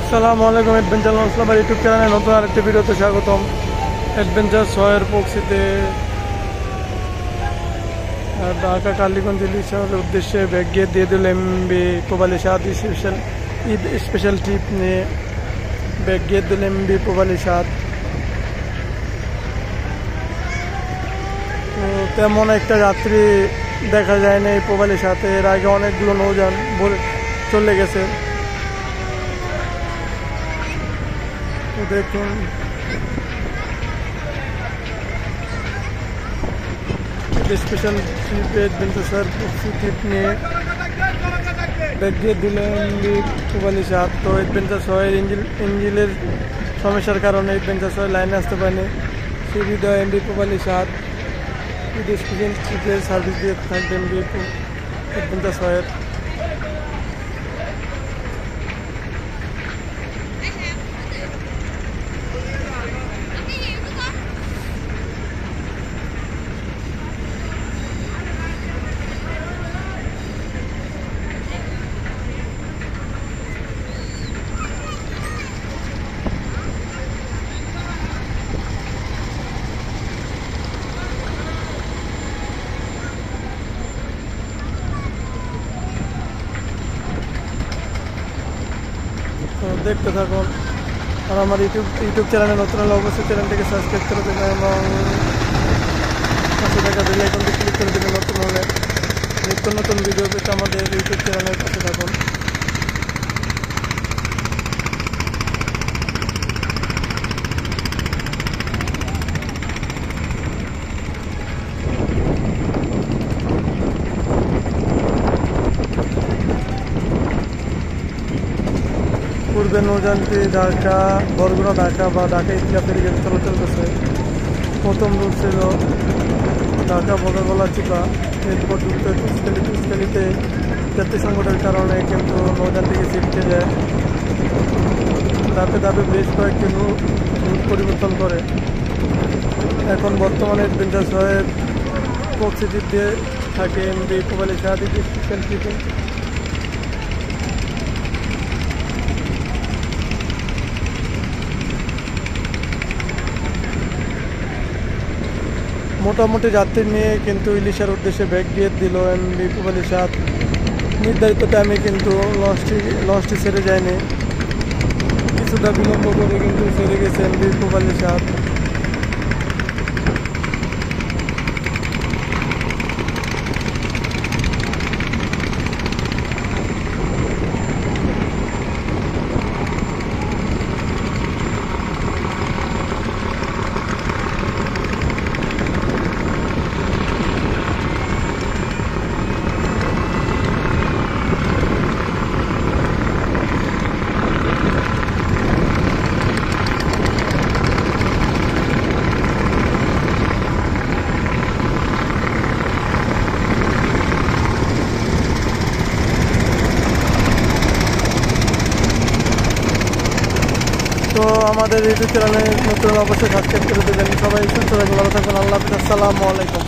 আসসালামু আলাইকুম। Adventure লঞ্চলাভার YouTube চ্যানেলে নতুন আরেকটি ভিডিওতে স্বাগতম। অ্যাডভেঞ্চার 6 এর পক্ষিতে ঢাকা কালীগঞ্জ ইলিশার উদ্দেশ্যে ব্যাগ গিয়ে দিয়ে দিল এমবি পোবালি সাদ ঈদ স্পেশাল ট্রিপ নিয়ে ব্যাগ গিয়ে দিল এমবি পোবালি সাদ। তো তেমন একটা যাত্রী দেখা যায় না এই পোবালি সাথে। এর আগে অনেকগুলো নৌযান চলে গেছে। তো দেখুন স্পেশাল ট্রিপে অ্যাডভেঞ্চার ট্রিপ নিয়ে ব্যাগ দিয়ে দিলেন পোবালি সাদ। তো অ্যাডভেঞ্চার 6 এর ইঞ্জিনের সমস্যার কারণে অ্যাডভেঞ্চার 6 লাইনে আসতে পারেনি। সেই হৃদয় এমবি পোবালি সাদ স্পেশাল ট্রিপে সার্ভিস দিয়ে থাকবে এমবি অ্যাডভেঞ্চার 6 এর। তো দেখতে থাকুন। আর আমার ইউটিউব চ্যানেলে নতুন হলে অবশ্যই চ্যানেলটিকে সাবস্ক্রাইব করে দেবেন এবং পাশে থাকা বেল আইকনটি ক্লিক করে দেবেন। নতুন হলে নিত্য নতুন ভিডিও পেতে আমাদের ইউটিউব চ্যানেলের পাশে থাকুন। পূর্বে নৌযানটি ঢাকা বরগুনা ঢাকা বা ঢাকা ইটলা ফেরিঘাটে চলাচল করছে। প্রথম রুট ছিল ঢাকা বগাগলা চিপা, এরপর ঢুকতে টুসকালিতে যাত্রী সংকটের কারণে কিন্তু নৌযানটিকে ছিটকে যায়। ধাপে ধাপে বেশ কয়েকটি রুট পরিবর্তন করে এখন বর্তমানে অ্যাডভেঞ্চার 6 এর পরিস্থিতি দিয়ে থাকে এমবি পোবালি সাদ স্পেশাল ট্রিপে। মোটামুটি যাত্রী নিয়ে কিন্তু ইলিশার উদ্দেশ্যে ব্যাগ দিয়ে দিল এমবি পোবালি সাদ। নির্ধারিত টাইমে কিন্তু লঞ্চটি ছেড়ে যায়নি, কিছুটা বিলম্ব করে কিন্তু ছেড়ে গেছে এমবি পোবালি সাদ। তো আমাদের ইউটিউব চ্যানেলে নতুন অবশ্যই সাবস্ক্রাইব করে দেবেন। সবাই সুস্থ থাকবেন, ভালো থাকবেন। আল্লাহ হাফেজ। আসসালামু আলাইকুম।